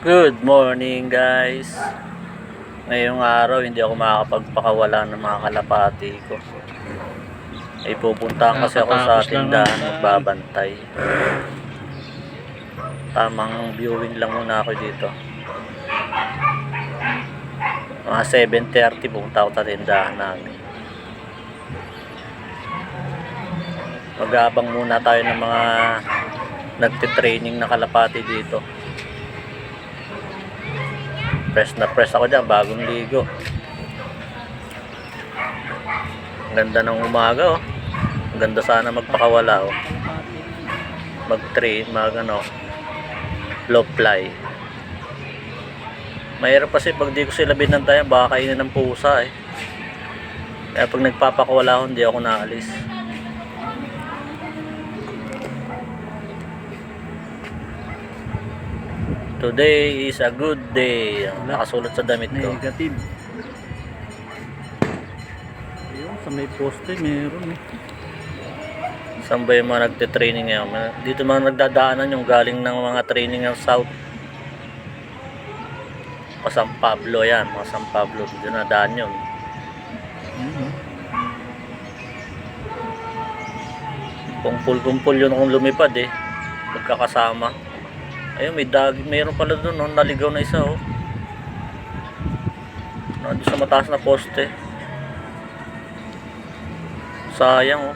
Good morning guys. Ngayong araw hindi ako makakapagpakawala ng mga kalapati ko. Ay pupuntahan kasi ako sa tindahan magbabantay. Tamang viewing lang muna ako dito. Mga 7:30 pupunta ako sa tindahan namin. Mag-aabang muna tayo ng mga nagtitraining na kalapati dito. Press na press ako dyan, bagong ligo. Ang ganda ng umaga oh. Ang ganda sana magpakawala oh. Mag-train, low fly. Mahirap kasi pag di ko sila binantayan, baka kainin ng pusa eh. Kaya pag nagpapakawala ako, hindi ako naalis. Today is a good day. Nakasulat sa damit ko. Negative. Ayun, sa may poste meron eh. Saan ba yung mga nagtitraining ngayon? Dito mga nagdadaanan yung galing ng mga training ng South. Pa San Pablo yan. Mga San Pablo. Dito na daan yun. Kumpul-kumpul yun kung lumipad eh. Magkakasama. Ayun, mayroon pala doon, no? Naligaw na isa, oh. Nandun sa mataas na poste. Sayang, oh.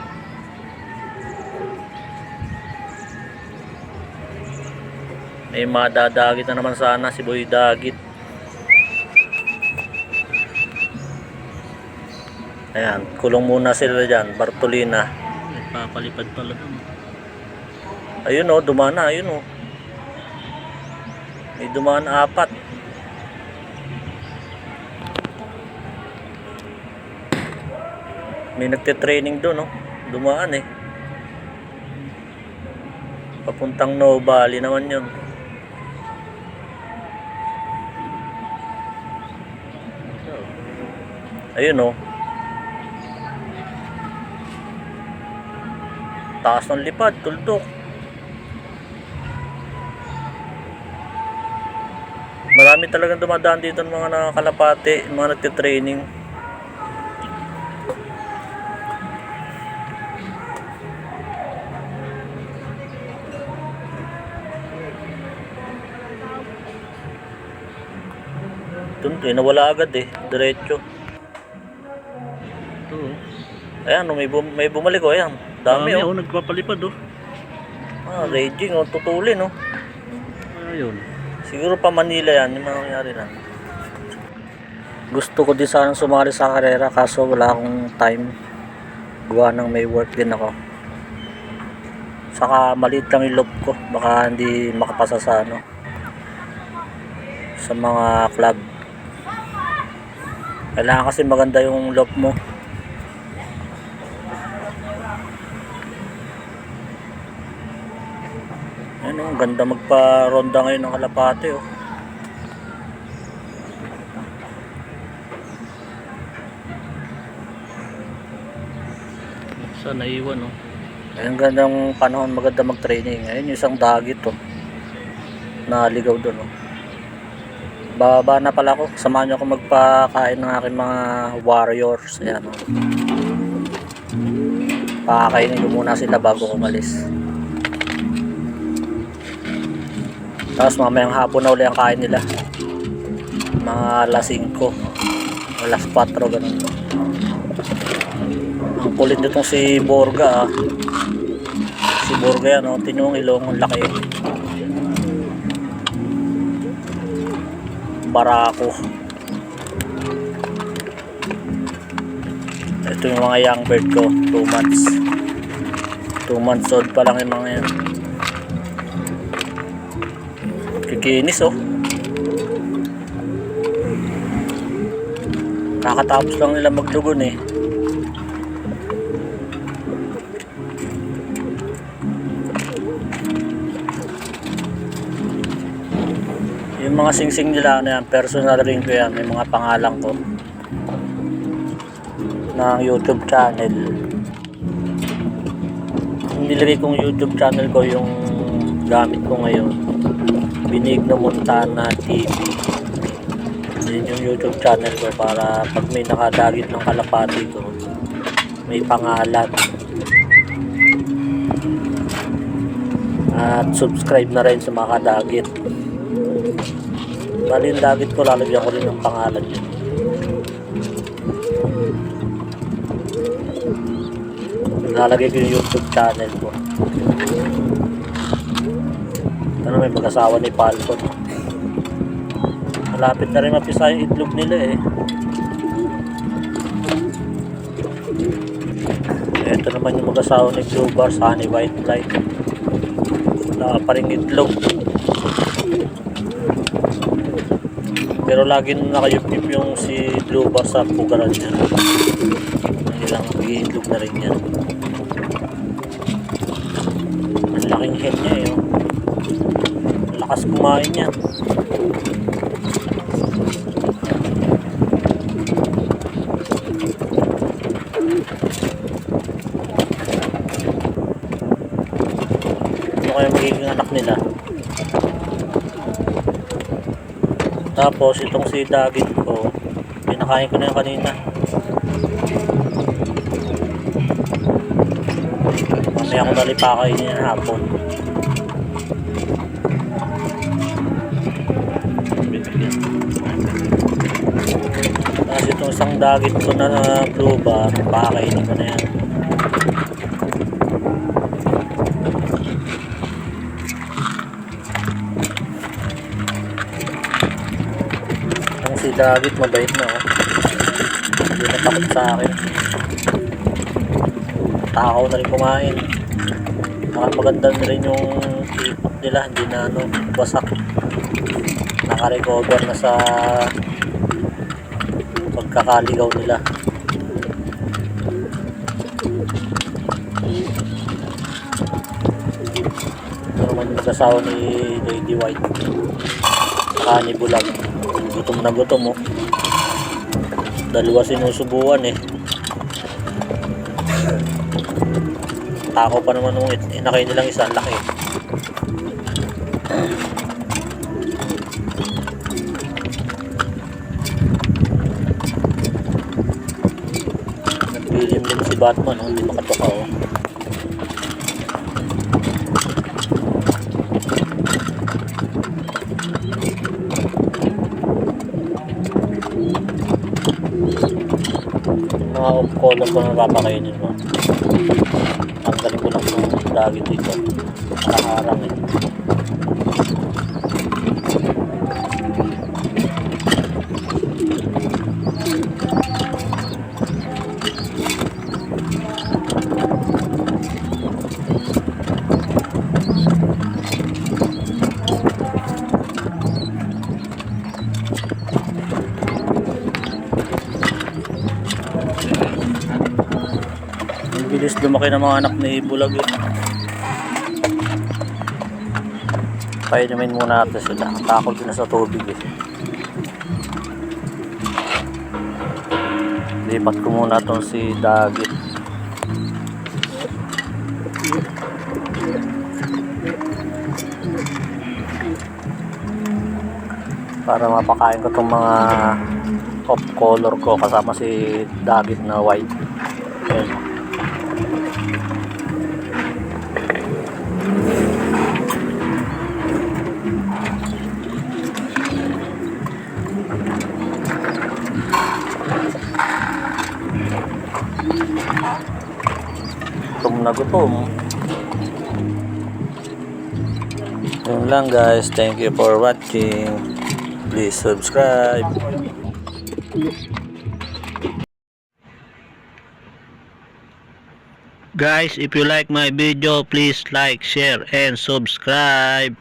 May madadagit na naman sana, si Boy Dagit. Ayan, kulong muna sila dyan, Bartolina. Nagpapalipad pala doon. Ayun, oh, dumana, ayun, oh. May dumaan 4. May nagte-training doon, no? Dumaan eh. Papuntang Nobali naman yun. Ayun, no? Taas ng lipad, tuldok. Marami talagang dumadaan dito ng mga nakakalapati, mga nagtitraining. Ito, nawala agad eh, diretso. Ito oh. Ayan, may bumalik oh, ayan. Dami oh. Nagpapalipad oh. Raging oh, tutulin oh. Ayun. Siguro pa Manila yan, yung mangyayari lang. Gusto ko din sana sumali sa karera kaso wala akong time. Gawa ng may work din ako. Saka maliit lang yung loop ko. Baka hindi makapasa sa sa mga club. Kailangan kasi maganda yung loop mo. Ano, ang ganda magpa-ronda ngayon ng kalapate oh. Sa naiwan oh. Ayun, gandang panahon maganda mag-training. Ayun yung isang dagit oh. Naligaw doon oh. Baba na pala ako. Samahan nyo ako magpakain ng aking mga warriors. Ayan oh. Pakakainin ko muna sila bago umalis. Tapos mamayang hapon na uli ang kain nila. Mga alas 5 alas 4 ganun. Ang kulit nitong si Borga ah. Si Borga yan oh. Tingnan yung ilong, ang laki. Barako. Ito yung mga young bird ko, 2 months 2 months old pa lang yung mga yan. Kikinis oh. Nakatapos lang nila maglugon eh. Yung mga singsing nila yan, personal rin ko yan. May mga pangalan ko ng YouTube channel. Nilagay kong YouTube channel ko yung gamit ko ngayon. Benigno Montana TV. Yun yung YouTube channel ko para pag may nakadagit ng kalapati ko, may pangalan. At subscribe na rin sa mga kadagit. Bali yung dagit ko, lalagyan ko rin ng pangalan yun. Lalagay ko yung YouTube channel ko. Ano, may mag-asawa ni Falcon. Malapit na rin mapisa yung itlog nila eh. Ito naman yung mag-asawa ni Blue Bar, Honey White Light. Wala pa rin itlog. Pero lagi nakayup-yup yung si Blue Bar sa pugaran niya. Ilang mag-iitlog na rin yan. Ang laking hen niya eh. Lakas kumain niya. Ano kaya magiging anak nila? Tapos itong si dagit ko, pinakain ko na yan kanina. Mamaya ko nalipakain niya hapon. Tapos itong isang dagit ko na blue bar, pakainin ko na yan. Ang si dagit mabait na oh. Hindi na takot sa akin. Takaw na rin kumain. Maganda na rin yung ipak nila, hindi na ano, basak. Naka-recover na sa pagkakaligaw nila. Ito naman yung mag-asawa ni Lady White saka ni Bulag. Gutom na gutom oh. Dalawa sinusubuan eh. Tako pa naman nung inakay nilang isa, laki. Nagpilim din si Batman, oh. Hindi makatoka oh. Mga off-color ko na papakainin mo. Tanggalin ko lang ng dagit dito. Nakaharang eh. Bilis lumaki ng mga anak ni Bulag eh. Painumin muna natin sila. Takot din na sa tubig eh. Lipat ko muna itong si dagit. Para mapakain ko itong mga off color ko kasama si dagit na white. Ayan. Gutom na gutom. Yun lang guys, thank you for watching. Please subscribe. Guys, if you like my video, please like, share, and subscribe.